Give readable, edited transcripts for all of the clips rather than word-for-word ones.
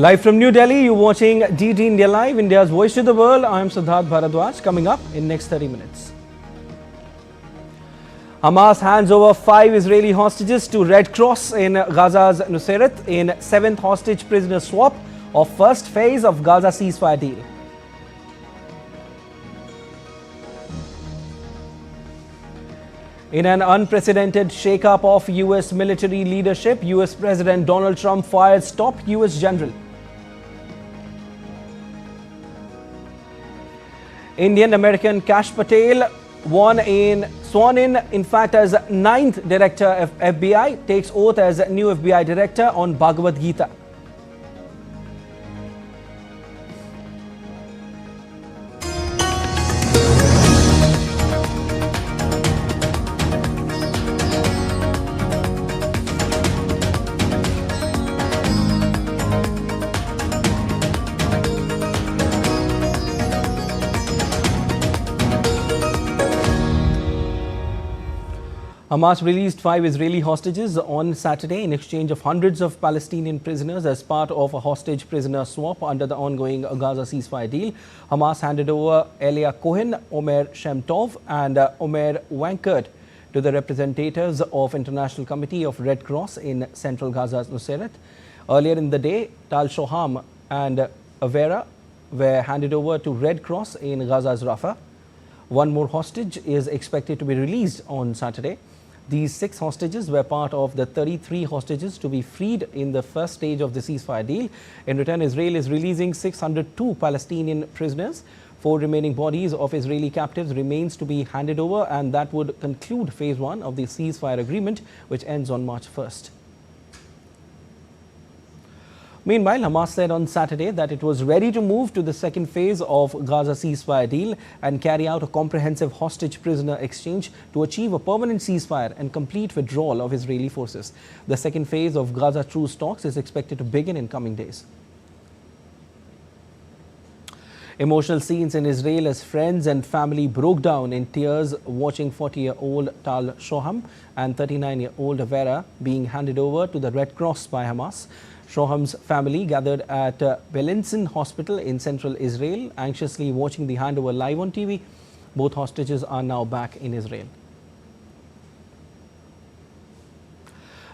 Live from New Delhi, you're watching DT India Live, India's voice to the world. I'm Siddharth Bharadwaj. Coming up in next 30 minutes. Hamas hands over 5 Israeli hostages to Red Cross in Gaza's Nuseirat in 7th hostage prisoner swap of first phase of Gaza ceasefire deal. In an unprecedented shakeup of US military leadership, US President Donald Trump fires top US general. Indian-American Kash Patel, sworn in fact as 9th director of FBI, takes oath as new FBI director on Bhagavad Gita. Hamas released 5 Israeli hostages on Saturday in exchange of hundreds of Palestinian prisoners as part of a hostage prisoner swap under the ongoing Gaza ceasefire deal. Hamas handed over Elia Cohen, Omer Shemtov and Omer Wankert to the representatives of International Committee of Red Cross in central Gaza's Nuseirat. Earlier in the day, Tal Shoham and Avera were handed over to Red Cross in Gaza's Rafah. One more hostage is expected to be released on Saturday. These 6 hostages were part of the 33 hostages to be freed in the first stage of the ceasefire deal. In return, Israel is releasing 602 Palestinian prisoners. 4 remaining bodies of Israeli captives remains to be handed over, and that would conclude phase 1 of the ceasefire agreement, which ends on March 1st. Meanwhile, Hamas said on Saturday that it was ready to move to the second phase of Gaza ceasefire deal and carry out a comprehensive hostage prisoner exchange to achieve a permanent ceasefire and complete withdrawal of Israeli forces. The second phase of Gaza truce talks is expected to begin in coming days. Emotional scenes in Israel as friends and family broke down in tears watching 40-year-old Tal Shoham and 39-year-old Avera being handed over to the Red Cross by Hamas. Shoham's family gathered at Belenson Hospital in central Israel, anxiously watching the handover live on TV. Both hostages are now back in Israel.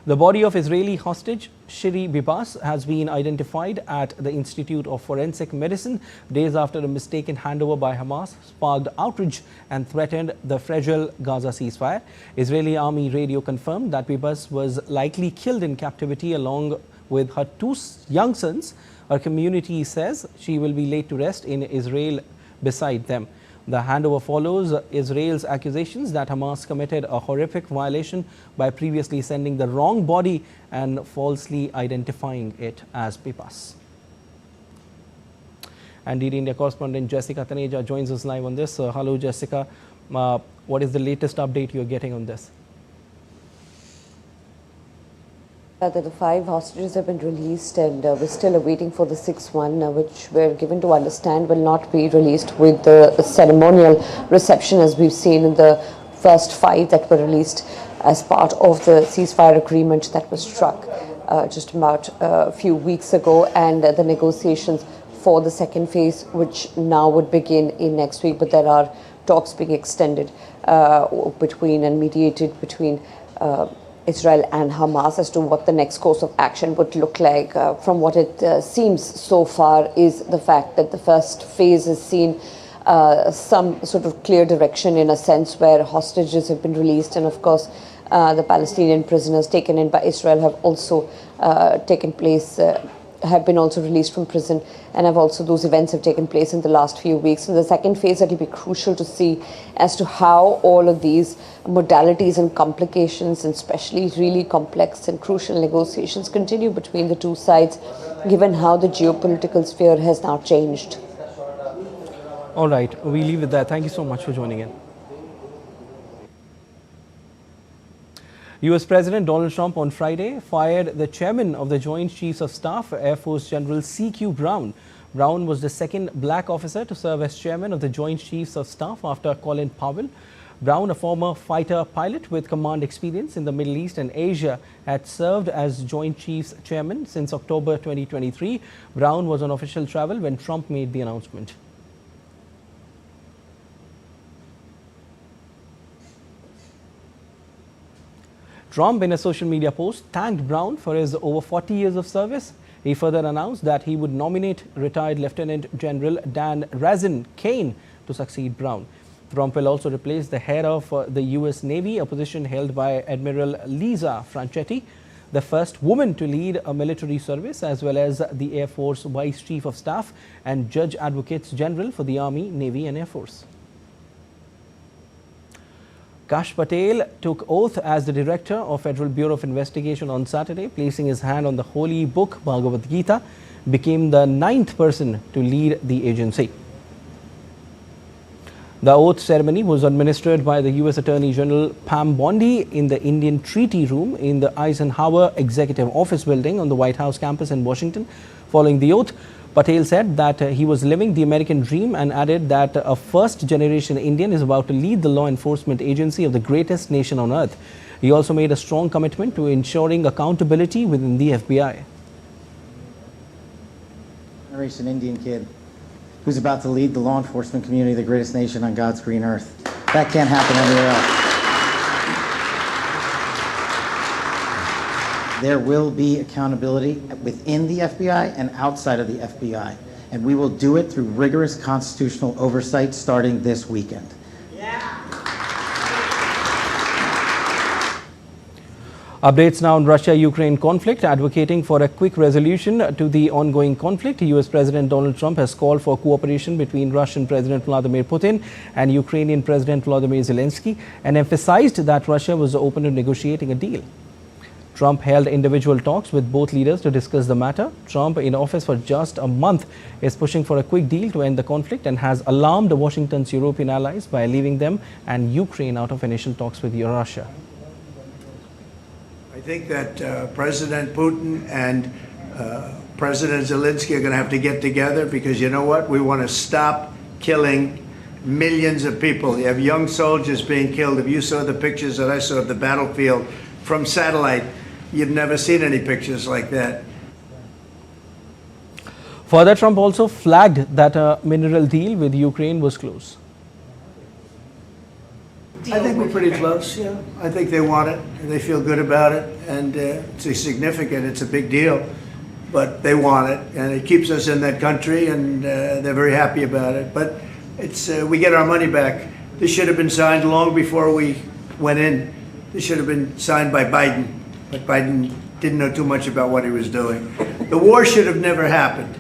The body of Israeli hostage Shiri Bibas has been identified at the Institute of Forensic Medicine days after a mistaken handover by Hamas sparked outrage and threatened the fragile Gaza ceasefire. Israeli army radio confirmed that Bibas was likely killed in captivity along with her 2 young sons. Her community says she will be laid to rest in Israel beside them. The handover follows Israel's accusations that Hamas committed a horrific violation by previously sending the wrong body and falsely identifying it as Bibas. And DD India correspondent Jessica Taneja joins us live on this. Hello, Jessica. What is the latest update you're getting on this? That the 5 hostages have been released, and we're still awaiting for the 6th one, which we're given to understand will not be released with the ceremonial reception as we've seen in the first 5 that were released as part of the ceasefire agreement that was struck just about a few weeks ago, and the negotiations for the second phase, which now would begin in next week, but there are talks being extended between and mediated between Israel and Hamas as to what the next course of action would look like. From what it seems so far is the fact that the first phase has seen some sort of clear direction, in a sense, where hostages have been released, and of course the Palestinian prisoners taken in by Israel have also taken place, have been also released from prison, and those events have taken place in the last few weeks. In the second phase, it will be crucial to see as to how all of these modalities and complications, and especially really complex and crucial negotiations, continue between the 2 sides, given how the geopolitical sphere has now changed. All right, we leave it there. Thank you so much for joining in. US President Donald Trump on Friday fired the chairman of the Joint Chiefs of Staff, Air Force General C.Q. Brown. Brown was the second black officer to serve as chairman of the Joint Chiefs of Staff after Colin Powell. Brown, a former fighter pilot with command experience in the Middle East and Asia, had served as Joint Chiefs Chairman since October 2023. Brown was on official travel when Trump made the announcement. Trump, in a social media post, thanked Brown for his over 40 years of service. He further announced that he would nominate retired Lieutenant General Dan Razin Kane to succeed Brown. Trump will also replace the head of the U.S. Navy, a position held by Admiral Lisa Franchetti, the first woman to lead a military service, as well as the Air Force Vice Chief of Staff and Judge Advocates General for the Army, Navy and Air Force. Kash Patel took oath as the Director of Federal Bureau of Investigation on Saturday, placing his hand on the holy book Bhagavad Gita, became the 9th person to lead the agency. The oath ceremony was administered by the U.S. Attorney General Pam Bondi in the Indian Treaty Room in the Eisenhower Executive Office building on the White House campus in Washington. Following the oath, Patel said that he was living the American dream and added that a first-generation Indian is about to lead the law enforcement agency of the greatest nation on earth. He also made a strong commitment to ensuring accountability within the FBI. Generation Indian kid who's about to lead the law enforcement community of the greatest nation on God's green earth. That can't happen anywhere else. There will be accountability within the FBI and outside of the FBI, and we will do it through rigorous constitutional oversight starting this weekend. Updates now on Russia-Ukraine conflict. Advocating for a quick resolution to the ongoing conflict, US President Donald Trump has called for cooperation between Russian President Vladimir Putin and Ukrainian President Volodymyr Zelensky and emphasized that Russia was open to negotiating a deal. Trump held individual talks with both leaders to discuss the matter. Trump, in office for just a month, is pushing for a quick deal to end the conflict and has alarmed Washington's European allies by leaving them and Ukraine out of initial talks with Russia. I think that President Putin and President Zelensky are going to have to get together because you know what? We want to stop killing millions of people. You have young soldiers being killed. If you saw the pictures that I saw of the battlefield from satellite, you've never seen any pictures like that. Further, Trump also flagged that a mineral deal with Ukraine was close. I think we're pretty close, yeah. I think they want it, and they feel good about it, and it's significant, it's a big deal, but they want it, and it keeps us in that country, and they're very happy about it. But it's we get our money back. This should have been signed long before we went in. This should have been signed by Biden, but Biden didn't know too much about what he was doing. The war should have never happened.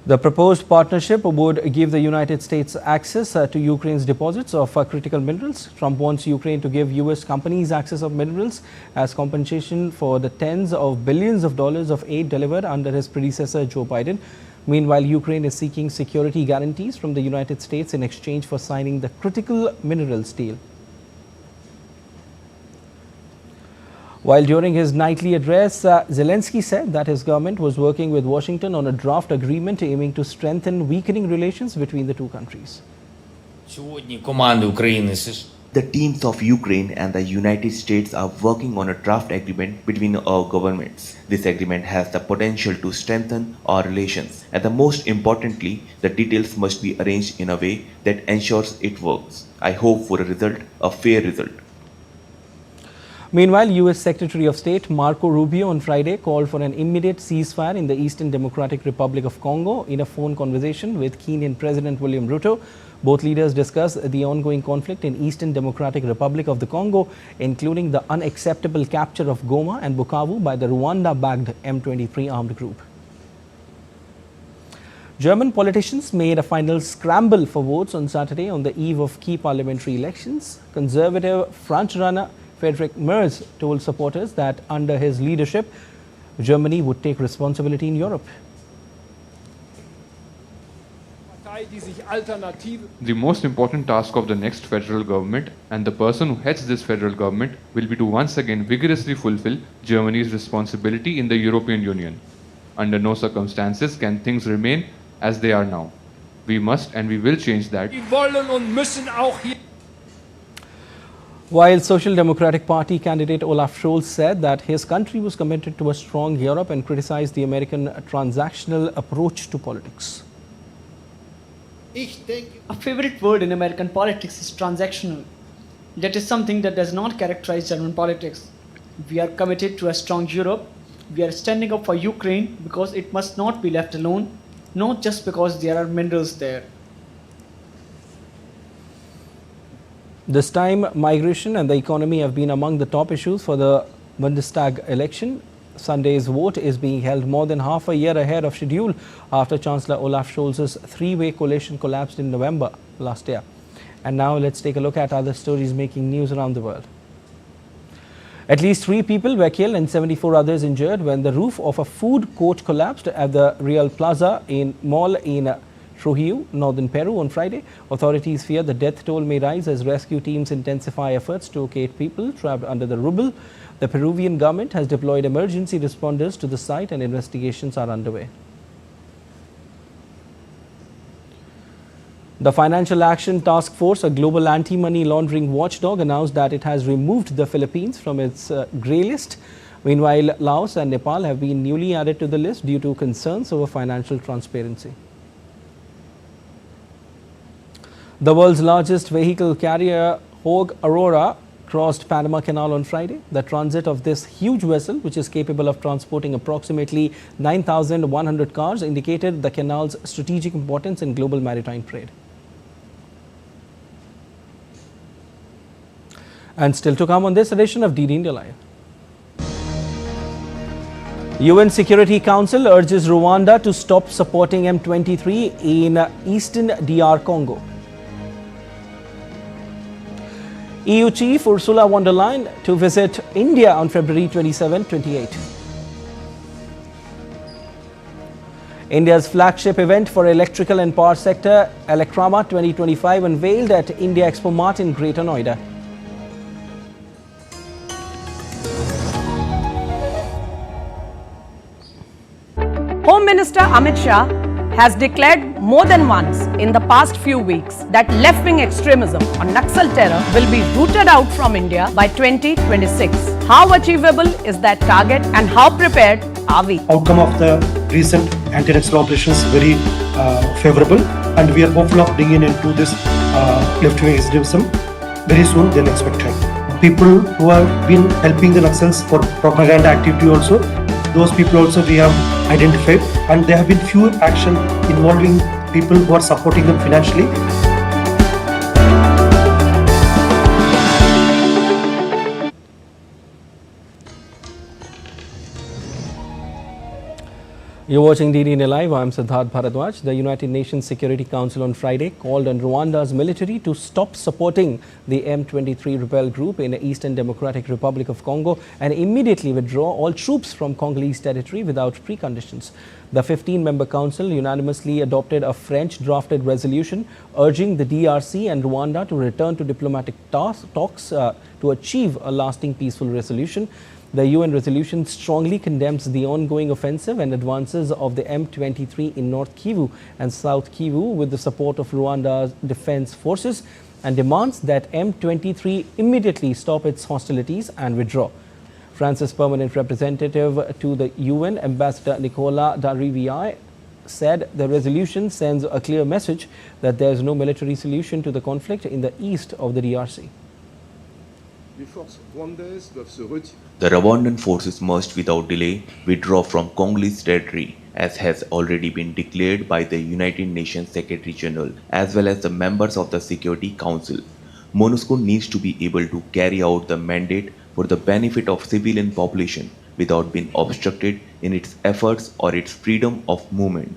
The proposed partnership would give the United States access to Ukraine's deposits of critical minerals. Trump wants Ukraine to give U.S. companies access of minerals as compensation for the tens of billions of dollars of aid delivered under his predecessor, Joe Biden. Meanwhile, Ukraine is seeking security guarantees from the United States in exchange for signing the critical minerals deal. While during his nightly address, Zelensky said that his government was working with Washington on a draft agreement aiming to strengthen weakening relations between the two countries. The teams of Ukraine and the United States are working on a draft agreement between our governments. This agreement has the potential to strengthen our relations, and the most importantly, the details must be arranged in a way that ensures it works. I hope for a result, a fair result. Meanwhile, U.S. Secretary of State Marco Rubio on Friday called for an immediate ceasefire in the Eastern Democratic Republic of Congo in a phone conversation with Kenyan President William Ruto. Both leaders discussed the ongoing conflict in Eastern Democratic Republic of the Congo, including the unacceptable capture of Goma and Bukavu by the Rwanda-backed M23 armed group. German politicians made a final scramble for votes on Saturday on the eve of key parliamentary elections. Conservative frontrunner Friedrich Merz told supporters that under his leadership, Germany would take responsibility in Europe. The most important task of the next federal government and the person who heads this federal government will be to once again vigorously fulfill Germany's responsibility in the European Union. Under no circumstances can things remain as they are now. We must and we will change that. Wir wollen und müssen auch hier While Social Democratic Party candidate Olaf Scholz said that his country was committed to a strong Europe and criticized the American transactional approach to politics. A favorite word in American politics is transactional. That is something that does not characterize German politics. We are committed to a strong Europe. We are standing up for Ukraine because it must not be left alone, not just because there are minerals there. This time, migration and the economy have been among the top issues for the Bundestag election. Sunday's vote is being held more than half a year ahead of schedule after Chancellor Olaf Scholz's three-way coalition collapsed in November last year. And now let's take a look at other stories making news around the world. At least 3 people were killed and 74 others injured when the roof of a food court collapsed at the Real Plaza Mall in Trujillo, northern Peru on Friday. Authorities fear the death toll may rise as rescue teams intensify efforts to locate people trapped under the rubble. The Peruvian government has deployed emergency responders to the site and investigations are underway. The Financial Action Task Force, a global anti-money laundering watchdog, announced that it has removed the Philippines from its grey list. Meanwhile, Laos and Nepal have been newly added to the list due to concerns over financial transparency. The world's largest vehicle carrier, Hogue Aurora, crossed Panama Canal on Friday. The transit of this huge vessel, which is capable of transporting approximately 9,100 cars, indicated the canal's strategic importance in global maritime trade. And still to come on this edition of DD India Live. UN Security Council urges Rwanda to stop supporting M23 in eastern DR Congo. EU Chief Ursula von der Leyen to visit India on February 27-28. India's flagship event for electrical and power sector, Elecrama 2025, unveiled at India Expo Mart in Greater Noida. Home Minister Amit Shah has declared more than once in the past few weeks that left-wing extremism or Naxal terror will be rooted out from India by 2026. How achievable is that target and how prepared are we? Outcome of the recent anti-Naxal operations very favorable, and we are hopeful of bringing into this left-wing extremism very soon than expected. People who have been helping the Naxals for propaganda activity also, those people also we have identified, and there have been few action involving people who are supporting them financially. You're watching DD India Live. I'm Siddharth Bharadwaj. The United Nations Security Council on Friday called on Rwanda's military to stop supporting the M23 rebel group in the Eastern Democratic Republic of Congo and immediately withdraw all troops from Congolese territory without preconditions. The 15-member council unanimously adopted a French-drafted resolution urging the DRC and Rwanda to return to diplomatic talks to achieve a lasting peaceful resolution. The UN resolution strongly condemns the ongoing offensive and advances of the M23 in North Kivu and South Kivu with the support of Rwanda's defense forces and demands that M23 immediately stop its hostilities and withdraw. France's permanent representative to the UN, Ambassador Nicolas Darrivière, said the resolution sends a clear message that there is no military solution to the conflict in the east of the DRC. The Rwandan forces must without delay withdraw from Congolese territory, as has already been declared by the United Nations Secretary General as well as the members of the Security Council. MONUSCO needs to be able to carry out the mandate for the benefit of civilian population without being obstructed in its efforts or its freedom of movement.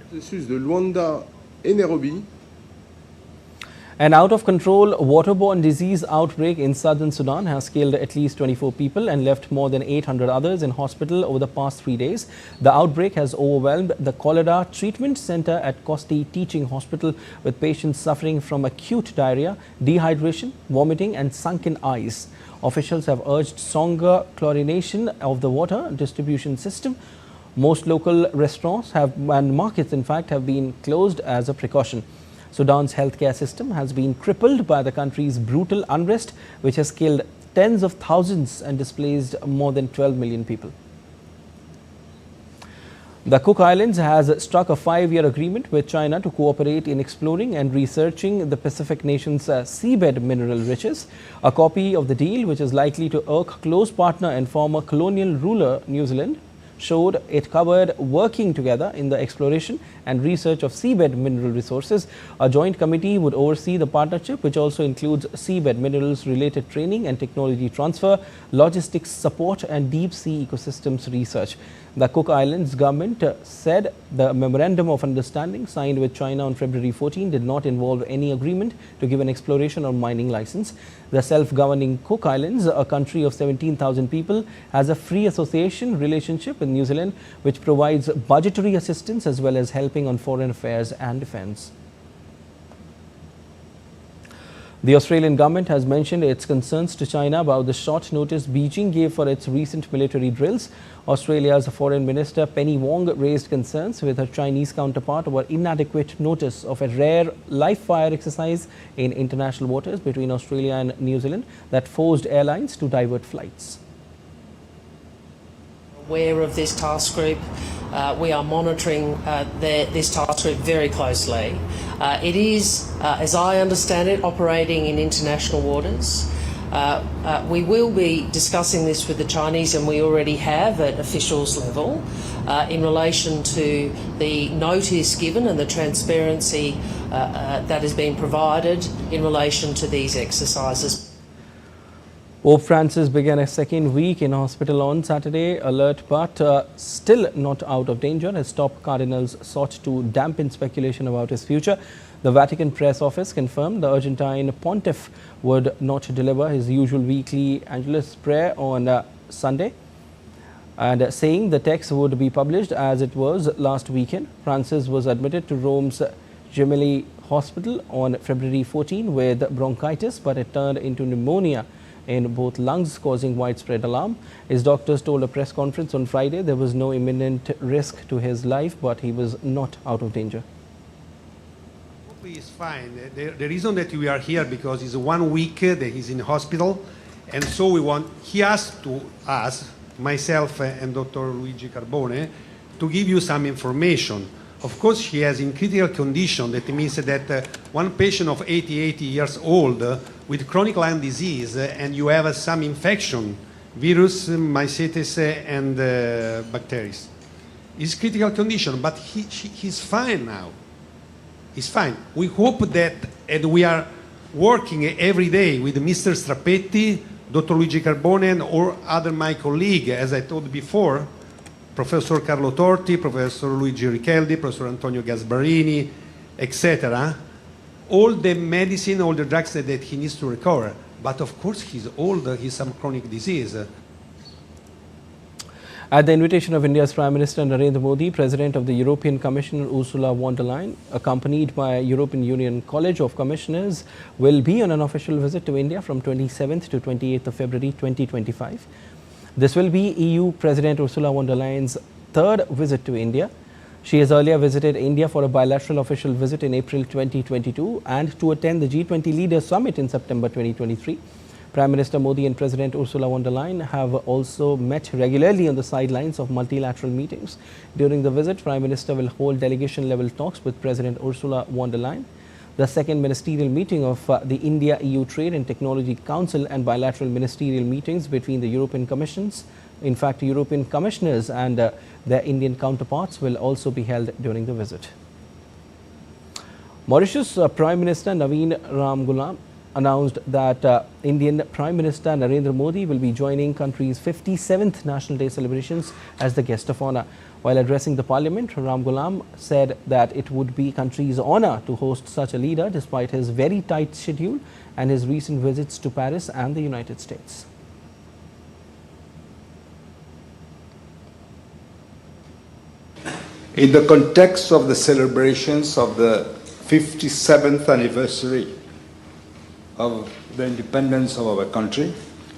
An out-of-control waterborne disease outbreak in southern Sudan has killed at least 24 people and left more than 800 others in hospital over the past 3 days. The outbreak has overwhelmed the cholera treatment center at Kosti Teaching Hospital, with patients suffering from acute diarrhea, dehydration, vomiting and sunken eyes. Officials have urged stronger chlorination of the water distribution system. Most local restaurants and markets, in fact, have been closed as a precaution. Sudan's healthcare system has been crippled by the country's brutal unrest, which has killed tens of thousands and displaced more than 12 million people. The Cook Islands has struck a 5-year agreement with China to cooperate in exploring and researching the Pacific nation's seabed mineral riches. A copy of the deal, which is likely to irk close partner and former colonial ruler New Zealand, showed it covered working together in the exploration and research of seabed mineral resources. A joint committee would oversee the partnership, which also includes seabed minerals related training and technology transfer, logistics support and deep sea ecosystems research. The Cook Islands government said the memorandum of understanding signed with China on February 14 did not involve any agreement to give an exploration or mining license. The self-governing Cook Islands, a country of 17,000 people, has a free association relationship with New Zealand, which provides budgetary assistance as well as helping on foreign affairs and defence. The Australian government has mentioned its concerns to China about the short notice Beijing gave for its recent military drills. Australia's Foreign Minister Penny Wong raised concerns with her Chinese counterpart over inadequate notice of a rare live-fire exercise in international waters between Australia and New Zealand that forced airlines to divert flights. Aware of this task group. We are monitoring this task group very closely. It is, as I understand it, operating in international waters. We will be discussing this with the Chinese, and we already have at officials level, in relation to the notice given and the transparency that has been provided in relation to these exercises. Pope Francis began a second week in hospital on Saturday, alert but still not out of danger as top cardinals sought to dampen speculation about his future. The Vatican press office confirmed the Argentine pontiff would not deliver his usual weekly Angelus prayer on Sunday, and saying the text would be published as it was last weekend. Francis was admitted to Rome's Gemelli Hospital on February 14 with bronchitis, but it turned into pneumonia in both lungs, causing widespread alarm. His doctors told a press conference on Friday there was no imminent risk to his life, but he was not out of danger. He is fine. The reason that we are here because it's 1 week that he's in hospital, and so he asked to us, myself and Dr. Luigi Carbone, to give you some information. Of course, he has in critical condition. That means that one patient of 80 years old with chronic lung disease, and you have some infection, virus, mycetes, and bacteria. It's critical condition, but he's fine now. He's fine. We hope that, and we are working every day with Mr. Strappetti, Dr. Luigi Carbone, or other my colleagues, as I told before, Professor Carlo Torti, Professor Luigi Richeldi, Professor Antonio Gasbarini, etc. All the medicine, all the drugs that he needs to recover. But of course, he's old, he's some chronic disease. At the invitation of India's Prime Minister Narendra Modi, President of the European Commission Ursula von der Leyen, accompanied by European Union College of Commissioners, will be on an official visit to India from 27th to 28th of February 2025. This will be EU President Ursula von der Leyen's third visit to India. She has earlier visited India for a bilateral official visit in April 2022 and to attend the G20 Leaders Summit in September 2023. Prime Minister Modi and President Ursula von der Leyen have also met regularly on the sidelines of multilateral meetings. During the visit, Prime Minister will hold delegation-level talks with President Ursula von der Leyen. The second ministerial meeting of the India-EU Trade and Technology Council and bilateral ministerial meetings between the European Commissions, in fact, European Commissioners and their Indian counterparts will also be held during the visit. Mauritius Prime Minister Naveen Ramgoolam announced that Indian Prime Minister Narendra Modi will be joining country's 57th National Day celebrations as the guest of honor. While addressing the parliament, Ramgoolam said that it would be country's honor to host such a leader despite his very tight schedule and his recent visits to Paris and the United States. In the context of the celebrations of the 57th anniversary of the independence of our country,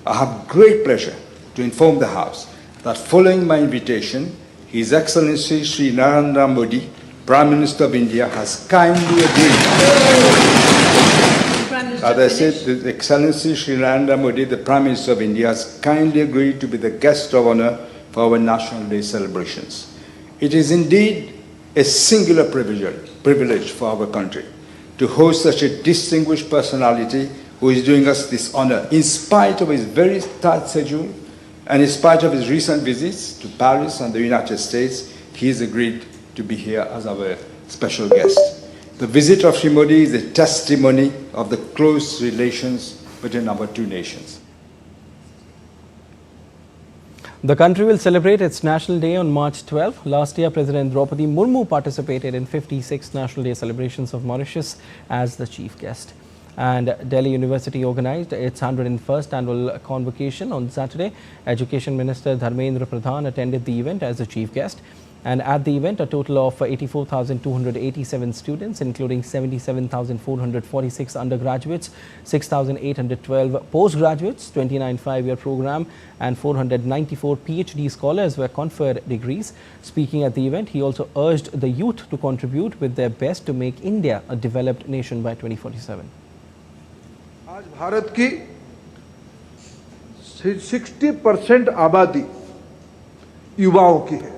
I have great pleasure to inform the House that following my invitation, His Excellency Sri Narendra Modi Prime Minister of India has kindly agreed. As I said, His Excellency Sri Narendra Modi, the Prime Minister of India, has kindly agreed to be the guest of honor for our National Day celebrations. It is indeed a singular privilege for our country to host such a distinguished personality who is doing us this honor, in spite of his very tight schedule and in spite of his recent visits to Paris and the United States. He has agreed to be here as our special guest. The visit of Sri Modi is a testimony of the close relations between our two nations. The country will celebrate its National Day on March 12. Last year, President Draupadi Murmu participated in 56 National Day celebrations of Mauritius as the chief guest. And Delhi University organized its 101st annual convocation on Saturday. Education Minister Dharmendra Pradhan attended the event as the chief guest. And at the event, a total of 84,287 students, including 77,446 undergraduates, 6,812 postgraduates, 29 5-year program, and 494 PhD scholars were conferred degrees. Speaking at the event, he also urged the youth to contribute with their best to make India a developed nation by 2047. आज भारत की 60% आबादी युवाओं की है।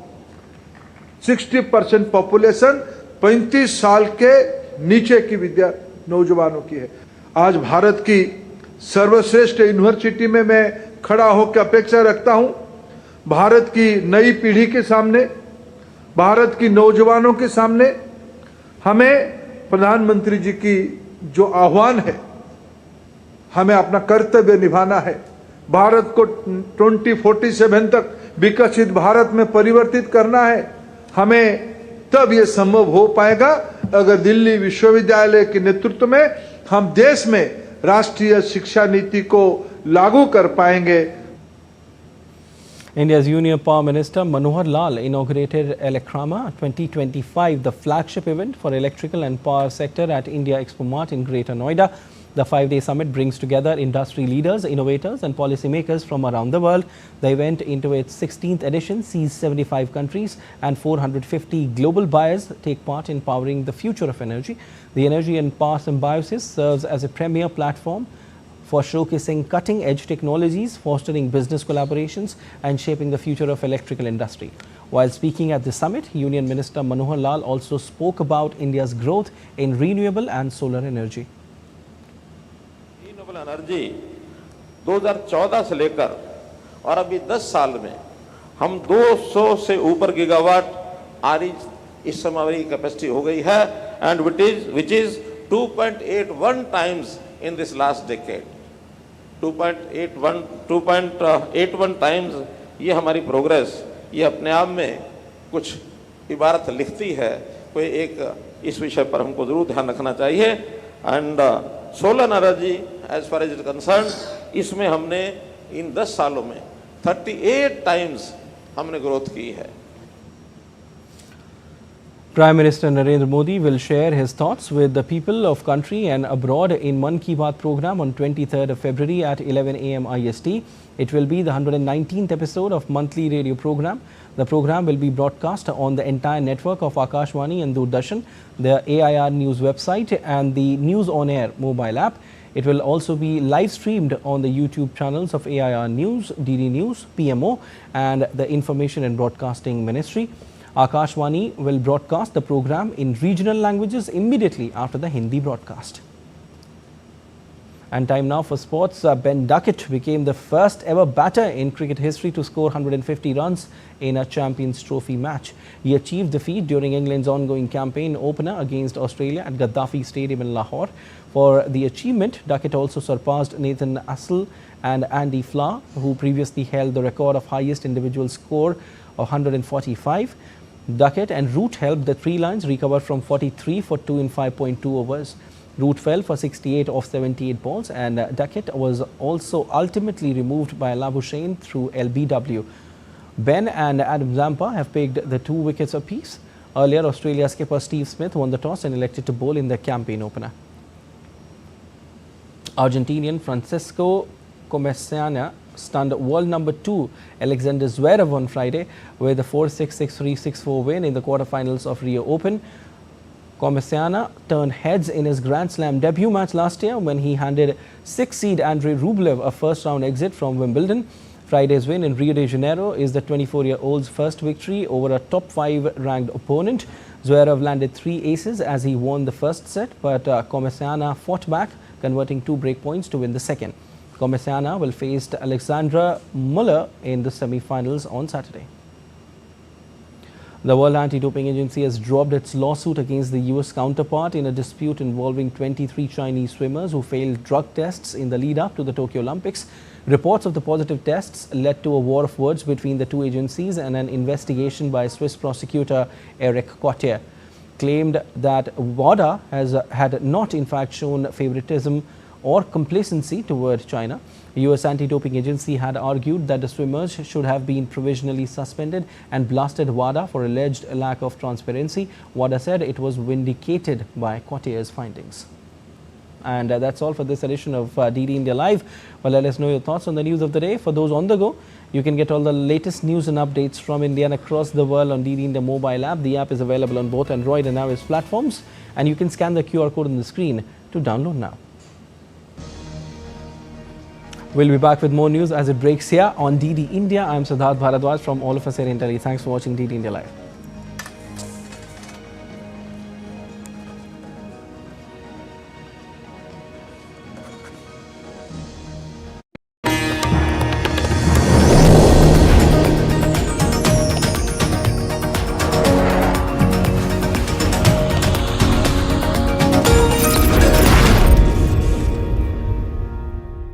60% population 35 साल के नीचे की नौजवानों की है। आज भारत की सर्वश्रेष्ठ यूनिवर्सिटी में मैं खड़ा होकर अपेक्षा रखता हूं, भारत की नई पीढ़ी के सामने, भारत की नौजवानों के सामने हमें प्रधानमंत्री जी की जो आह्वान है, हमें अपना कर्तव्य निभाना है। भारत को 2047 तक विकसित भारत में परिवर्तित करना है। हमें तब ये संभव हो पाएगा अगर दिल्ली विश्वविद्यालय के नेतृत्व में हम देश में राष्ट्रीय शिक्षा नीति को लागू कर पाएंगे। India's Union Power Minister Manohar Lal inaugurated Elecrama 2025, the flagship event for electrical and power sector at India Expo Mart in Greater Noida. The 5-day summit brings together industry leaders, innovators and policymakers from around the world. The event, into its 16th edition, sees 75 countries and 450 global buyers take part in powering the future of energy. The Energy and Power Symbiosis serves as a premier platform for showcasing cutting-edge technologies, fostering business collaborations and shaping the future of electrical industry. While speaking at the summit, Union Minister Manohar Lal also spoke about India's growth in renewable and solar energy. Energy 2014 से लेकर और अभी 10 साल में हम 200 से ऊपर gigawatt इस समय हमारी कैपेसिटी हो गई है, and which is 2.81 times in this last decade. 2.81 times ये हमारी प्रोग्रेस, ये अपने आप में कुछ इबारत लिखती है। कोई एक इस विषय पर हमको जरूर ध्यान रखना चाहिए। And solar energy as far as it concern, इसमें हमने इन 10 सालों में 38 टाइम्स हमने ग्रोथ की है। Prime Minister Narendra Modi will share his thoughts with the people of country and abroad in Mann Ki Baat program on 23rd of February at 11 AM IST. It will be the 119th episode of monthly radio program. The program will be broadcast on the entire network of Akashvani and Doordarshan, the AIR News website and the News On Air mobile app. It will also be live streamed on the YouTube channels of AIR News, DD News, PMO and the Information and Broadcasting Ministry. Akashvani will broadcast the program in regional languages immediately after the Hindi broadcast. And time now for sports. Ben Duckett became the first ever batter in cricket history to score 150 runs in a Champions Trophy match. He achieved the feat during England's ongoing campaign opener against Australia at Gaddafi Stadium in Lahore. For the achievement, Duckett also surpassed Nathan Astle and Andy Flower, who previously held the record of highest individual score of 145. Duckett and Root helped the Three Lions recover from 43 for 2 in 5.2 overs. Root fell for 68 off 78 balls, and Duckett was also ultimately removed by Labuschagne through LBW. Ben and Adam Zampa have picked the 2 wickets apiece. Earlier, Australia skipper Steve Smith won the toss and elected to bowl in their campaign opener. Argentinian Francisco Komesiana stunned world number 2 Alexander Zverev on Friday with a 4-6, 6-3, 6-4 win in the quarterfinals of Rio Open. Komesiana turned heads in his Grand Slam debut match last year when he handed 6th seed Andrei Rublev a first-round exit from Wimbledon. Friday's win in Rio de Janeiro is the 24-year-old's first victory over a top 5 ranked opponent. Zverev landed 3 aces as he won the first set, but Komesiana fought back, converting 2 break points to win the second. Komesiana will face Alexandra Muller in the semi-finals on Saturday. The World Anti-Doping Agency has dropped its lawsuit against the US counterpart in a dispute involving 23 Chinese swimmers who failed drug tests in the lead-up to the Tokyo Olympics. Reports of the positive tests led to a war of words between the two agencies, and an investigation by Swiss prosecutor Eric Cotier claimed that WADA had not in fact shown favoritism or complacency toward China. The US Anti-Doping Agency had argued that the swimmers should have been provisionally suspended and blasted WADA for alleged lack of transparency. WADA said it was vindicated by Cotier's findings. And that's all for this edition of DD India Live. Well, let us know your thoughts on the news of the day. For those on the go, you can get all the latest news and updates from India and across the world on DD India mobile app. The app is available on both Android and iOS platforms, and you can scan the QR code on the screen to download now. We'll be back with more news as it breaks here on DD India. I'm Siddharth Bharadwaj from all of us here in Delhi. Thanks for watching DD India Live.